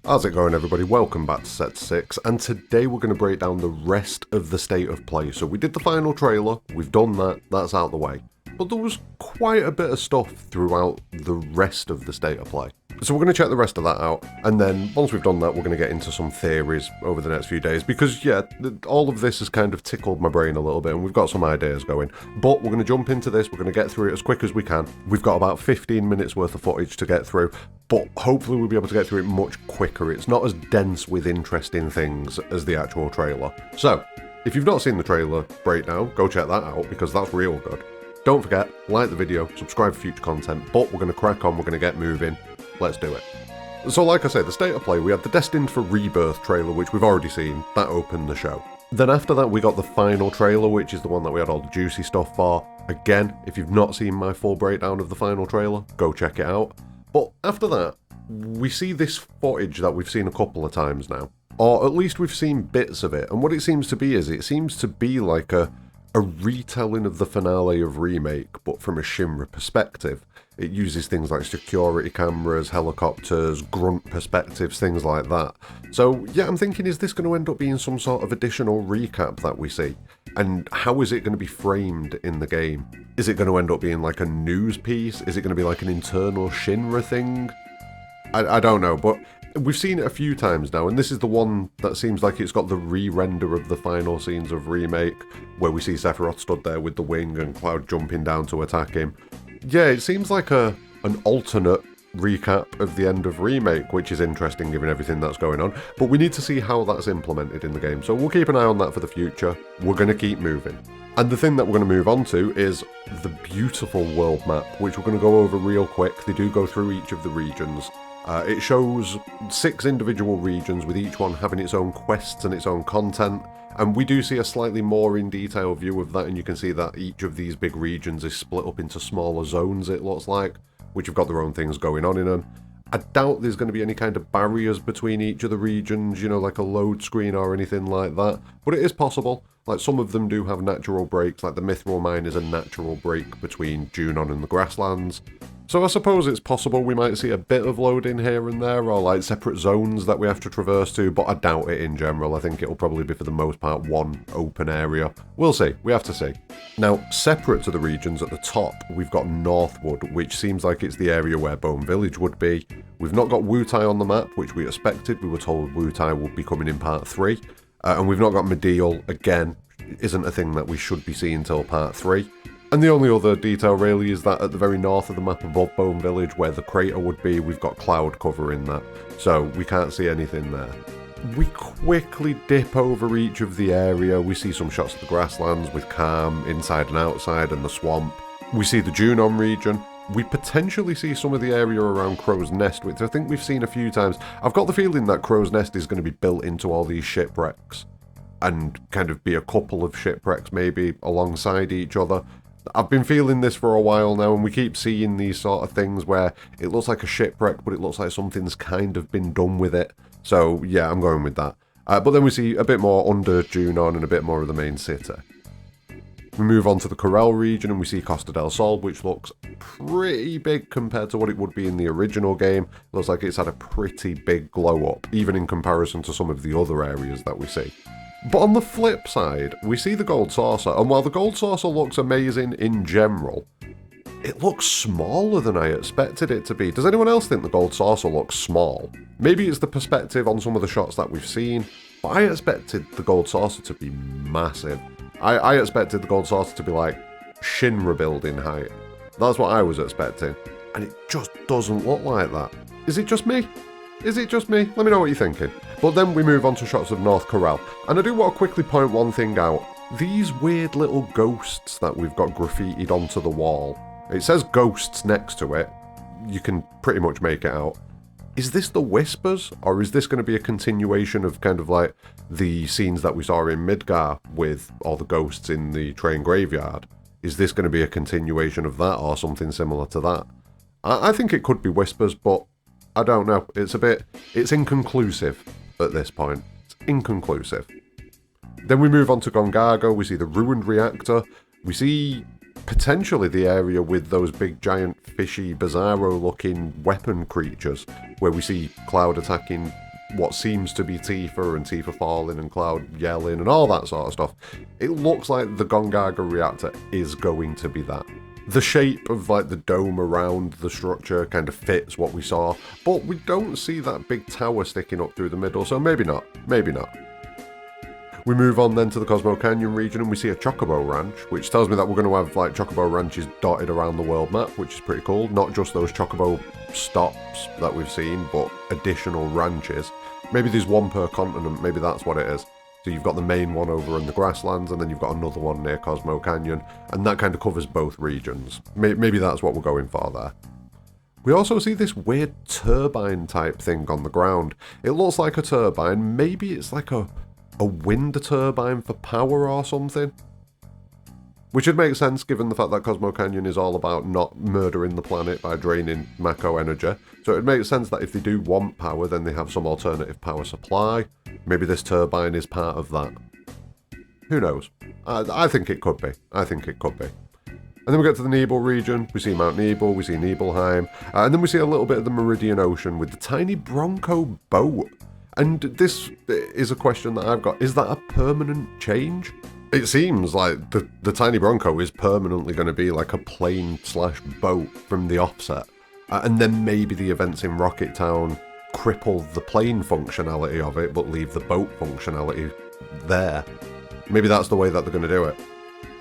How's it going, everybody? Welcome back to Set 6, and today we're going to break down the rest of the state of play. So we did the final trailer, we've done that, that's out the way. But there was quite a bit of stuff throughout the rest of the state of play. So we're going to check the rest of that out, and then once we've done that, we're going to get into some theories over the next few days, because yeah, all of this has kind of tickled my brain a little bit, and we've got some ideas going. But we're going to jump into this, we're going to get through it as quick as we can. We've got about 15 minutes worth of footage to get through, but hopefully we'll be able to get through it much quicker. It's not as dense with interesting things as the actual trailer. So, if you've not seen the trailer breakdown, go check that out, because that's real good. Don't forget, like the video, subscribe for future content, but we're going to crack on, we're going to get moving. Let's do it. So like I say, the state of play, we had the Destined for Rebirth trailer, which we've already seen. That opened the show. Then after that, we got the final trailer, which is the one that we had all the juicy stuff for. Again, if you've not seen my full breakdown of the final trailer, go check it out. But after that, we see this footage that we've seen a couple of times now. Or at least we've seen bits of it. And what it seems to be is, it seems to be like a retelling of the finale of Remake, but from a Shinra perspective. It uses things like security cameras, helicopters, grunt perspectives, things like that. So yeah, I'm thinking, is this going to end up being some sort of additional recap that we see? And how is it going to be framed in the game? Is it going to end up being like a news piece? Is it going to be like an internal Shinra thing? I don't know, but we've seen it a few times now, and this is the one that seems like it's got the re-render of the final scenes of Remake, where we see Sephiroth stood there with the wing and Cloud jumping down to attack him. Yeah, it seems like an alternate recap of the end of Remake, which is interesting given everything that's going on, but we need to see how that's implemented in the game, so we'll keep an eye on that for the future. We're going to keep moving. And the thing that we're going to move on to is the beautiful world map, which we're going to go over real quick. They do go through each of the regions. It shows 6 individual regions, with each one having its own quests and its own content, and we do see a slightly more in detail view of that, and you can see that each of these big regions is split up into smaller zones, it looks like, which have got their own things going on in them. I doubt there's going to be any kind of barriers between each of the regions, you know, like a load screen or anything like that, but it is possible. Like, some of them do have natural breaks, like the Mithril Mine is a natural break between Junon and the Grasslands. So I suppose it's possible we might see a bit of loading here and there, or like separate zones that we have to traverse to, but I doubt it in general. I think it'll probably be for the most part one open area. We'll see, we have to see. Now, separate to the regions at the top, we've got Northwood, which seems like it's the area where Bone Village would be. We've not got Wutai on the map, which we expected. We were told Wutai would be coming in part 3. And we've not got Medial, again, isn't a thing that we should be seeing until part 3. And the only other detail really is that at the very north of the map above Bone Village, where the crater would be, we've got cloud covering that, so we can't see anything there. We quickly dip over each of the area. We see some shots of the grasslands with Calm, inside and outside, and the swamp. We see the Junon region. We potentially see some of the area around Crow's Nest, which I think we've seen a few times. I've got the feeling that Crow's Nest is going to be built into all these shipwrecks, and kind of be a couple of shipwrecks maybe alongside each other. I've been feeling this for a while now, and we keep seeing these sort of things where it looks like a shipwreck, but it looks like something's kind of been done with it. So yeah, I'm going with that. But then we see a bit more under Junon and a bit more of the main city. We move on to the Corel region, and we see Costa del Sol, which looks pretty big compared to what it would be in the original game. Looks like it's had a pretty big glow up, even in comparison to some of the other areas that we see. But on the flip side, we see the Gold Saucer, and while the Gold Saucer looks amazing in general, it looks smaller than I expected it to be. Does anyone else think the Gold Saucer looks small? Maybe it's the perspective on some of the shots that we've seen, but I expected the Gold Saucer to be massive. I expected the Gold Saucer to be like Shinra building height. That's what I was expecting, and it just doesn't look like that. Is it just me? Is it just me? Let me know what you're thinking. But then we move on to shots of North Corel, and I do want to quickly point one thing out. These weird little ghosts that we've got graffitied onto the wall. It says ghosts next to it. You can pretty much make it out. Is this the Whispers, or is this going to be a continuation of kind of like the scenes that we saw in Midgar with all the ghosts in the train graveyard? Is this going to be a continuation of that, or something similar to that? I think it could be Whispers, but I don't know. It's inconclusive at this point. It's inconclusive. Then we move on to Gongago. We see the ruined reactor. We see potentially the area with those big giant fishy bizarro looking weapon creatures, where we see Cloud attacking what seems to be Tifa, and Tifa falling and Cloud yelling and all that sort of stuff. It looks like the Gongaga reactor is going to be that. The shape of like the dome around the structure kind of fits what we saw, but we don't see that big tower sticking up through the middle, so maybe not, maybe not. We move on then to the Cosmo Canyon region and we see a Chocobo Ranch, which tells me that we're going to have like Chocobo Ranches dotted around the world map, which is pretty cool. Not just those Chocobo stops that we've seen, but additional ranches. Maybe there's one per continent, maybe that's what it is. So you've got the main one over in the grasslands, and then you've got another one near Cosmo Canyon, and that kind of covers both regions. Maybe that's what we're going for there. We also see this weird turbine type thing on the ground. It looks like a turbine, maybe it's like a wind turbine for power or something. Which would make sense given the fact that Cosmo Canyon is all about not murdering the planet by draining Mako energy. So it would make sense that if they do want power, then they have some alternative power supply. Maybe this turbine is part of that. Who knows? I think it could be. I think it could be. And then we get to the Nebel region. We see Mount Nebel, we see Nibelheim, and then we see a little bit of the Meridian Ocean with the tiny Bronco boat. And this is a question that I've got. Is that a permanent change? It seems like the tiny Bronco is permanently going to be like a plane/boat from the offset. And then maybe the events in Rocket Town cripple the plane functionality of it, but leave the boat functionality there. Maybe that's the way that they're going to do it.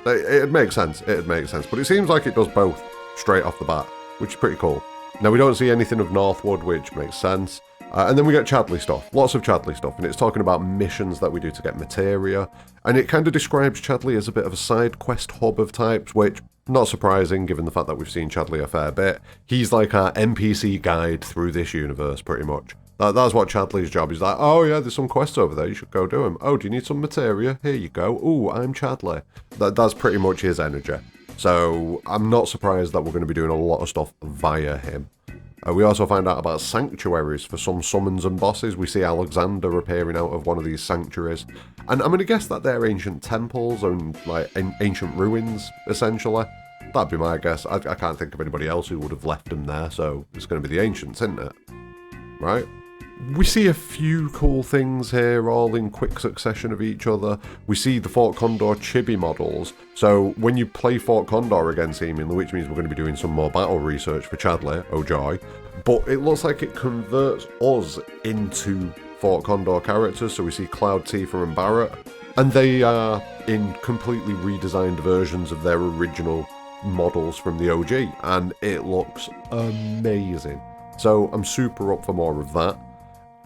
It'd make sense, it'd make sense. But it seems like it does both straight off the bat, which is pretty cool. Now, we don't see anything of Northwood, which makes sense. And then we get Chadley stuff, lots of Chadley stuff, and it's talking about missions that we do to get materia. And it kind of describes Chadley as a bit of a side quest hub of types, which, not surprising given the fact that we've seen Chadley a fair bit. He's like our NPC guide through this universe, pretty much. That's what Chadley's job is. Like, oh yeah, there's some quests over there, you should go do them. Oh, do you need some materia? Here you go. Ooh, I'm Chadley. That's pretty much his energy. So I'm not surprised that we're going to be doing a lot of stuff via him. We also find out about sanctuaries for some summons and bosses. We see Alexander appearing out of one of these sanctuaries. And I'm going to guess that they're ancient temples and like ancient ruins, essentially. That'd be my guess. I can't think of anybody else who would have left them there, so it's going to be the ancients, isn't it? Right? We see a few cool things here, all in quick succession of each other. We see the Fort Condor chibi models. So when you play Fort Condor again, seemingly, which means we're going to be doing some more battle research for Chadley, oh joy. But it looks like it converts us into Fort Condor characters. So we see Cloud, Tifa and Barrett. And they are in completely redesigned versions of their original models from the OG. And it looks amazing. So I'm super up for more of that.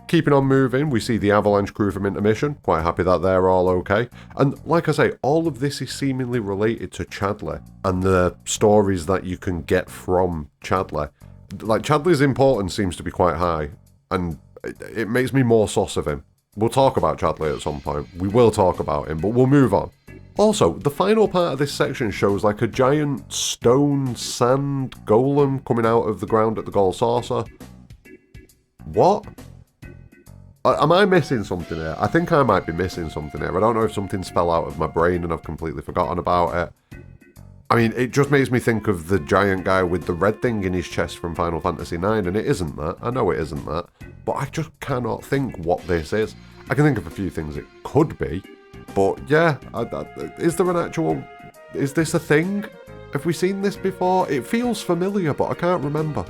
Keeping on moving, we see the Avalanche crew from Intermission. Quite happy that they're all okay. And like I say, all of this is seemingly related to Chadley and the stories that you can get from Chadley. Like, Chadley's importance seems to be quite high, and it makes me more sus of him. We'll talk about Chadley at some point. We will talk about him, but we'll move on. Also, the final part of this section shows like a giant stone sand golem coming out of the ground at the Gold Saucer. What? Am I missing something here? I think I might be missing something here. I don't know if something's fell out of my brain and I've completely forgotten about it. I mean, it just makes me think of the giant guy with the red thing in his chest from Final Fantasy IX, and it isn't that. I know it isn't that. But I just cannot think what this is. I can think of a few things it could be. But yeah, is there an actual... Is this a thing? Have we seen this before? It feels familiar, but I can't remember.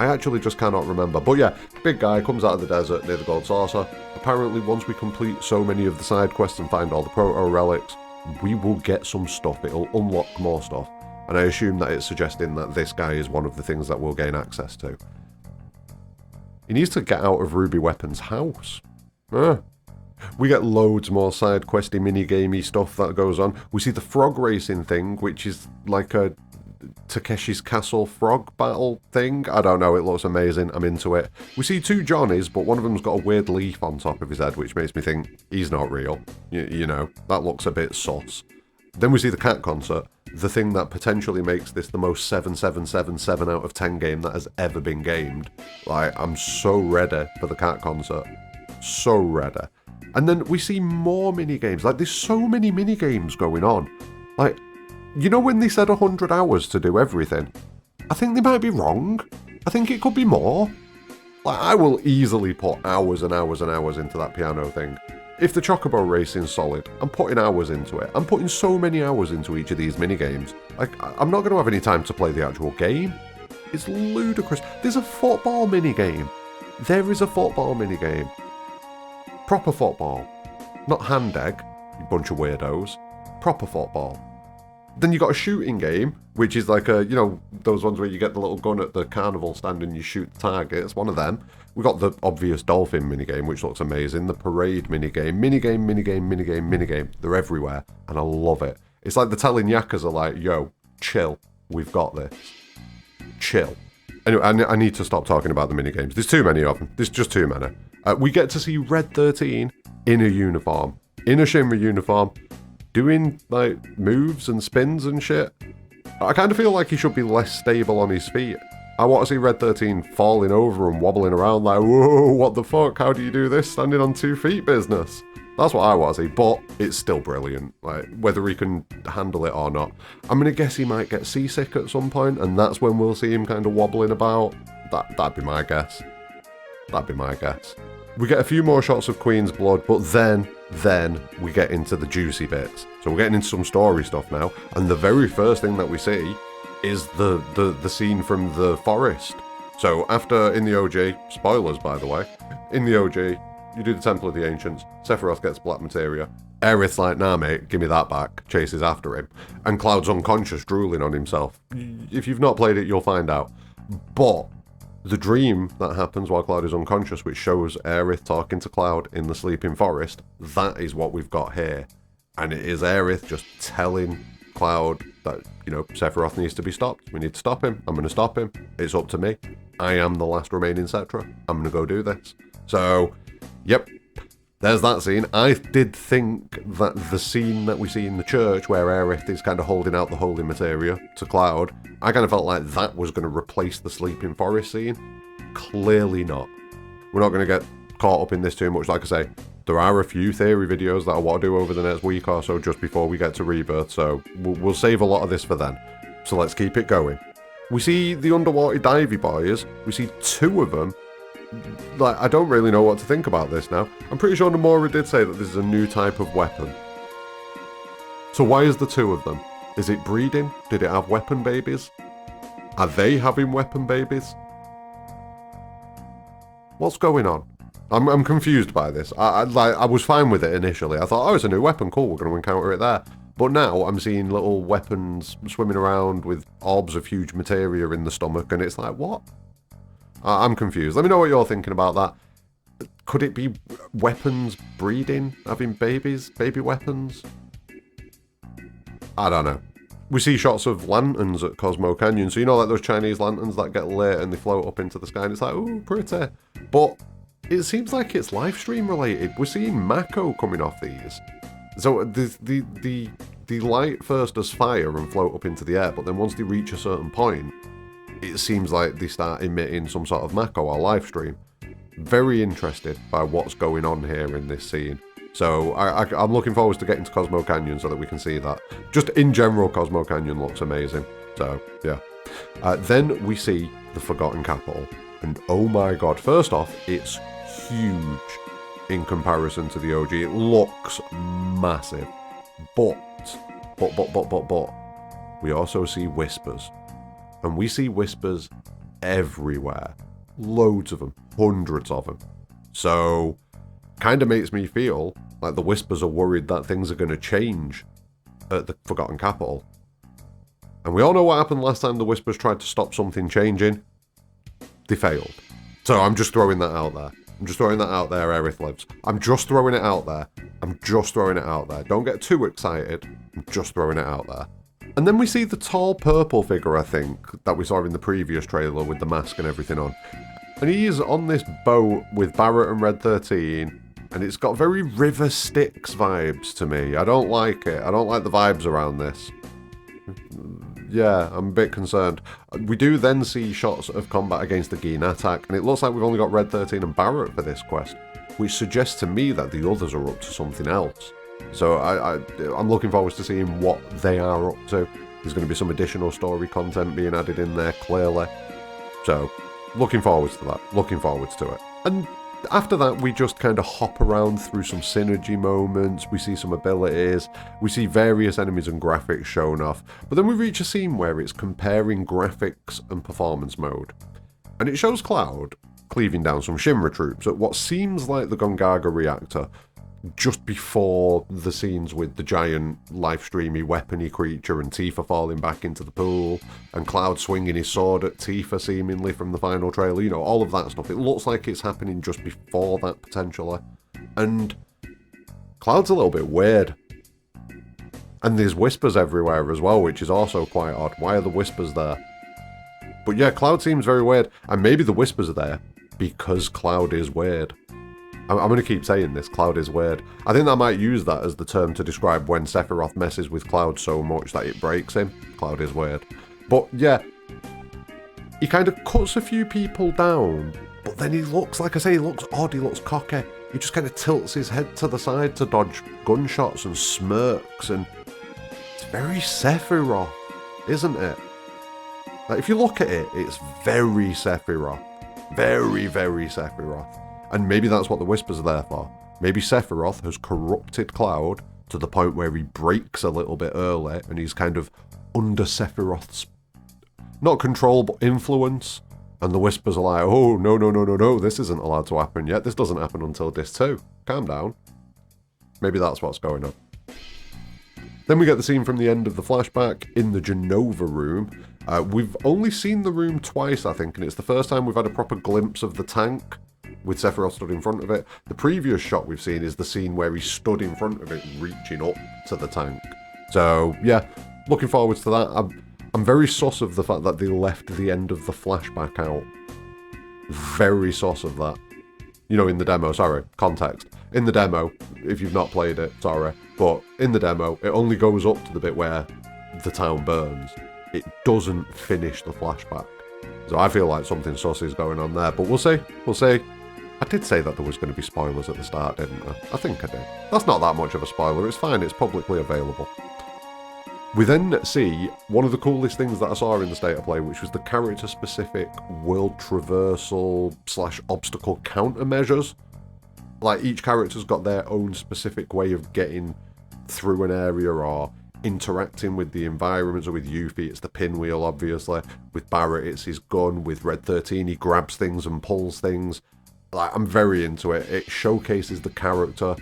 I actually just cannot remember. But yeah, big guy comes out of the desert near the Gold Saucer. Apparently, once we complete so many of the side quests and find all the proto-relics, we will get some stuff. It'll unlock more stuff. And I assume that it's suggesting that this guy is one of the things that we'll gain access to. He needs to get out of Ruby Weapon's house. We get loads more side questy, mini-gamey stuff that goes on. We see the frog racing thing, which is like a Takeshi's Castle frog battle thing. I don't know, it looks amazing. I'm into it. We see two Johnnies, but one of them's got a weird leaf on top of his head, which makes me think he's not real. You know, that looks a bit sus. Then we see the cat concert, the thing that potentially makes this the most 7 out of 10 game that has ever been gamed. Like, I'm so ready for the cat concert. So ready. And then we see more mini-games. Like, there's so many mini-games going on. Like, you know when they said 100 hours to do everything? I think they might be wrong. I think it could be more. Like, I will easily put hours and hours and hours into that piano thing. If the Chocobo racing's solid, I'm putting hours into it. I'm putting so many hours into each of these minigames. Like, I'm not going to have any time to play the actual game. It's ludicrous. There's a football minigame. There is a football minigame. Proper football. Not hand egg, you bunch of weirdos. Proper football. Then you got a shooting game, which is like a, you know, those ones where you get the little gun at the carnival stand and you shoot the target. It's one of them. We got the obvious dolphin minigame, which looks amazing. The parade minigame. They're everywhere, and I love it. It's like the telling Yakas are like, yo, chill. We've got this. Chill. Anyway, I need to stop talking about the minigames. There's too many of them. There's just too many. We get to see Red 13 in a uniform. In a Shinra uniform. Doing, like, moves and spins and shit. I kind of feel like he should be less stable on his feet. I want to see Red 13 falling over and wobbling around like, whoa, what the fuck? How do you do this standing on 2 feet business? That's what I want to see, but it's still brilliant. Like, whether he can handle it or not. I'm going to guess he might get seasick at some point, and that's when we'll see him kind of wobbling about. That'd be my guess. That'd be my guess. We get a few more shots of Queen's blood, but then we get into the juicy bits. So we're getting into some story stuff now, and the very first thing that we see is the scene from the forest. So after, in the OG, spoilers by the way, in the OG, you do the Temple of the Ancients, Sephiroth gets black materia, Aerith's like, nah mate, give me that back, chases after him, and Cloud's unconscious, drooling on himself. If you've not played it, you'll find out. But the dream that happens while Cloud is unconscious, which shows Aerith talking to Cloud in the sleeping forest, that is what we've got here. And it is Aerith just telling Cloud that, you know, Sephiroth needs to be stopped. We need to stop him. I'm going to stop him. It's up to me. I am the last remaining Cetra. I'm going to go do this. So, yep, there's that scene. I did think that the scene that we see in the church where Aerith is kind of holding out the holy materia to Cloud, I kind of felt like that was going to replace the sleeping forest scene. Clearly not. We're not going to get caught up in this too much. Like I say, there are a few theory videos that I want to do over the next week or so just before we get to Rebirth, so we'll save a lot of this for then. So let's keep it going. We see the underwater divey boys. We see 2 of them. Like, I don't really know what to think about this now. I'm pretty sure Nomura did say that this is a new type of weapon. So why is the 2 of them? Is it breeding? Did it have weapon babies? Are they having weapon babies? What's going on? I'm confused by this. I was fine with it initially. I thought, oh, it's a new weapon, cool, we're going to encounter it there. But now I'm seeing little weapons swimming around with orbs of huge materia in the stomach, and it's like, what? I'm confused. Let me know what you're thinking about that. Could it be weapons breeding, having babies, baby weapons? I don't know. We see shots of lanterns at Cosmo Canyon, so you know, like those Chinese lanterns that get lit and they float up into the sky, and it's like, ooh, pretty. But it seems like it's live stream related. We're seeing Mako coming off these. So the light first does fire and float up into the air, but then once they reach a certain point, it seems like they start emitting some sort of Mako or live stream. Very interested by what's going on here in this scene. So I'm looking forward to getting to Cosmo Canyon so that we can see that. Just in general, Cosmo Canyon looks amazing. So, yeah. Then we see the Forgotten Capital. And oh my god, first off, it's huge in comparison to the OG. It looks massive. But, we also see whispers. And we see whispers everywhere. Loads of them. Hundreds of them. So, kind of makes me feel like the whispers are worried that things are going to change at the Forgotten Capital. And we all know what happened last time the whispers tried to stop something changing. They failed. So I'm just throwing that out there. I'm just throwing that out there, Aerith lives. I'm just throwing it out there. I'm just throwing it out there. Don't get too excited. I'm just throwing it out there. And then we see the tall purple figure, I think, that we saw in the previous trailer with the mask and everything on. And he's on this boat with Barrett and Red 13, and it's got very River Styx vibes to me. I don't like it. I don't like the vibes around this. Yeah, I'm a bit concerned. We do then see shots of combat against the Geen attack, and it looks like we've only got Red 13 and Barrett for this quest, which suggests to me that the others are up to something else. So I'm looking forward to seeing what they are up to. There's going to be some additional story content being added in there, clearly. So, looking forwards to that. Looking forwards to it. And after that, we just kind of hop around through some synergy moments, we see some abilities, we see various enemies and graphics shown off, but then we reach a scene where it's comparing graphics and performance mode. And it shows Cloud cleaving down some Shinra troops at what seems like the Gongaga reactor, just before the scenes with the giant live-streamy weapony creature and Tifa falling back into the pool, and Cloud swinging his sword at Tifa seemingly from the final trailer, you know, all of that stuff. It looks like it's happening just before that, potentially. And Cloud's a little bit weird. And there's whispers everywhere as well, which is also quite odd. Why are the whispers there? But yeah, Cloud seems very weird, and maybe the whispers are there because Cloud is weird. I'm going to keep saying this, Cloud is weird. I think I might use that as the term to describe when Sephiroth messes with Cloud so much that it breaks him. Cloud is weird. But yeah, he kind of cuts a few people down, but then he looks, like I say, he looks odd, he looks cocky. He just kind of tilts his head to the side to dodge gunshots and smirks, and it's very Sephiroth, isn't it? Like, if you look at it, it's very Sephiroth. Very, very Sephiroth. And maybe that's what the whispers are there for. Maybe Sephiroth has corrupted Cloud to the point where he breaks a little bit early and he's kind of under Sephiroth's, not control, but influence. And the whispers are like, oh, no, this isn't allowed to happen yet. This doesn't happen until Disc 2. Calm down. Maybe that's what's going on. Then we get the scene from the end of the flashback in the Genova room. We've only seen the room twice, I think, and it's the first time we've had a proper glimpse of the tank, with Sephiroth stood in front of it. The previous shot we've seen is the scene where he stood in front of it, reaching up to the tank. So, yeah, looking forward to that. I'm very sus of the fact that they left the end of the flashback out. Very sus of that. You know, in the demo, sorry, context. In the demo, if you've not played it, sorry, but in the demo, it only goes up to the bit where the town burns. It doesn't finish the flashback. So I feel like something sus is going on there, but we'll see. We'll see. I did say that there was going to be spoilers at the start, didn't I? I think I did. That's not that much of a spoiler, it's fine, it's publicly available. We then see one of the coolest things that I saw in the State of Play, which was the character-specific world traversal / obstacle countermeasures. Like, each character's got their own specific way of getting through an area or interacting with the environment. So with Yuffie, it's the pinwheel, obviously. With Barrett, it's his gun. With Red 13, he grabs things and pulls things. Like, I'm very into it. It showcases the character,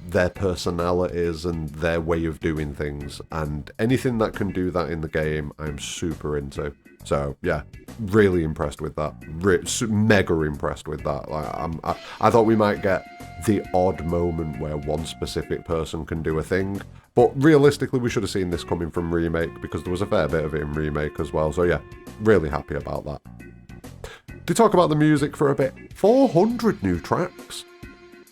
their personalities, and their way of doing things. And anything that can do that in the game, I'm super into. So, yeah, really impressed with that. Mega impressed with that. Like, I thought we might get the odd moment where one specific person can do a thing. But realistically, we should have seen this coming from Remake, because there was a fair bit of it in Remake as well. So, yeah, really happy about that. To talk about the music for a bit, 400 new tracks,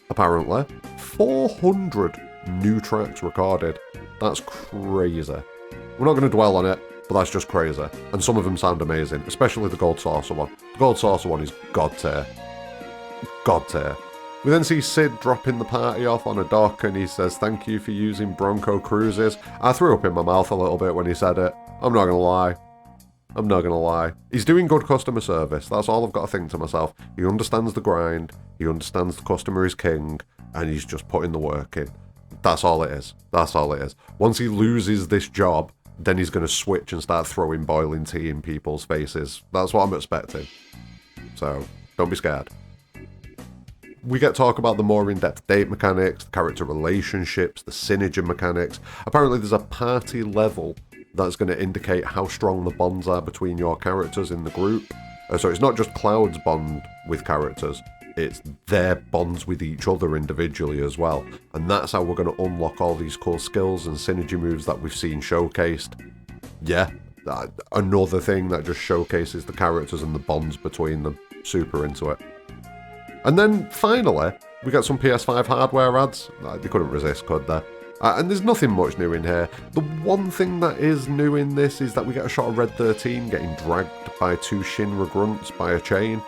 apparently. 400 new tracks recorded. That's crazy. We're not going to dwell on it, but that's just crazy. And some of them sound amazing, especially the Gold Saucer one. The Gold Saucer one is god tier. God tier. We then see Sid dropping the party off on a dock, and he says, "Thank you for using Bronco Cruises." I threw up in my mouth a little bit when he said it. I'm not going to lie. I'm not going to lie. He's doing good customer service. That's all I've got to think to myself. He understands the grind. He understands the customer is king. And he's just putting the work in. That's all it is. That's all it is. Once he loses this job, then he's going to switch and start throwing boiling tea in people's faces. That's what I'm expecting. So, don't be scared. We get talk about the more in-depth date mechanics, the character relationships, the synergy mechanics. Apparently there's a party level that's going to indicate how strong the bonds are between your characters in the group. So it's not just Cloud's bond with characters, it's their bonds with each other individually as well. And that's how we're going to unlock all these cool skills and synergy moves that we've seen showcased. Yeah, another thing that just showcases the characters and the bonds between them. Super into it. And then finally, we got some PS5 hardware ads. They couldn't resist, could they? And there's nothing much new in here. The one thing that is new in this is that we get a shot of Red 13 getting dragged by two Shinra grunts by a chain.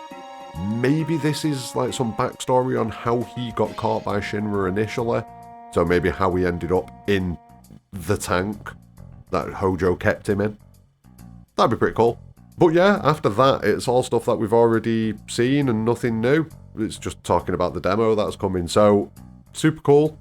Maybe this is like some backstory on how he got caught by Shinra initially. So maybe how he ended up in the tank that Hojo kept him in. That'd be pretty cool. But yeah, after that, it's all stuff that we've already seen and nothing new. It's just talking about the demo that's coming. So, super cool.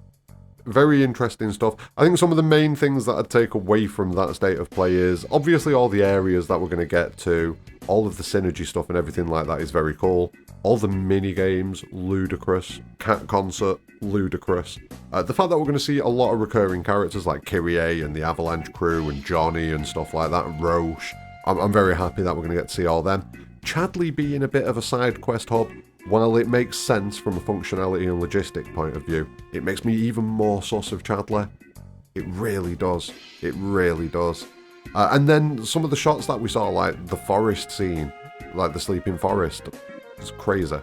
Very interesting stuff. I think some of the main things that I'd take away from that state of play is obviously all the areas that we're going to get to, all of the synergy stuff and everything like that is very cool. All the mini games, ludicrous. Cat concert, ludicrous. The fact that we're going to see a lot of recurring characters like Kyrie and the Avalanche crew and Johnny and stuff like that, and Roche. I'm very happy that we're going to get to see all them. Chadley being a bit of a side quest hub, while it makes sense from a functionality and logistic point of view, it makes me even more sus of Chadley. It really does. It really does. And then some of the shots that we saw, like the forest scene, like the sleeping forest, it's crazy.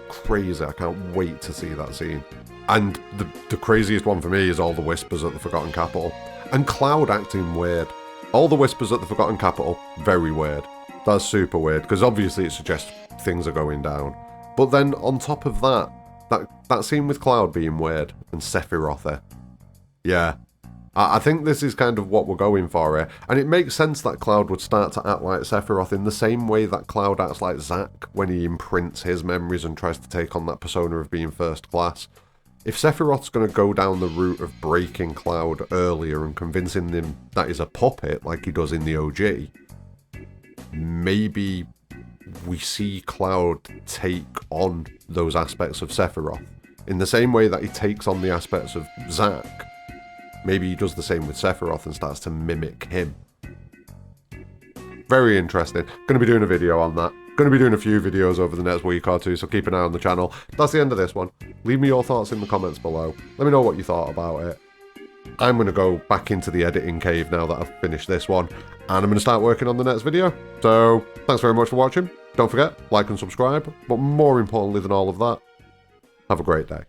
Crazy. I can't wait to see that scene. And the craziest one for me is all the whispers at the Forgotten Capital. And Cloud acting weird. All the whispers at the Forgotten Capital, very weird. That's super weird, because obviously it suggests things are going down. But then on top of that, that scene with Cloud being weird and Sephiroth. Yeah. I think this is kind of what we're going for here. And it makes sense that Cloud would start to act like Sephiroth in the same way that Cloud acts like Zack when he imprints his memories and tries to take on that persona of being first class. If Sephiroth's going to go down the route of breaking Cloud earlier and convincing him that he's a puppet like he does in the OG, maybe we see Cloud take on those aspects of Sephiroth in the same way that he takes on the aspects of Zack. Maybe he does the same with Sephiroth and starts to mimic him. Very interesting. Going to be doing a video on that. Going to be doing a few videos over the next week or two, so keep an eye on the channel. That's the end of this one. Leave me your thoughts in the comments below. Let me know what you thought about it. I'm going to go back into the editing cave now that I've finished this one, and I'm going to start working on the next video. So, thanks very much for watching. Don't forget, like and subscribe, but more importantly than all of that, have a great day.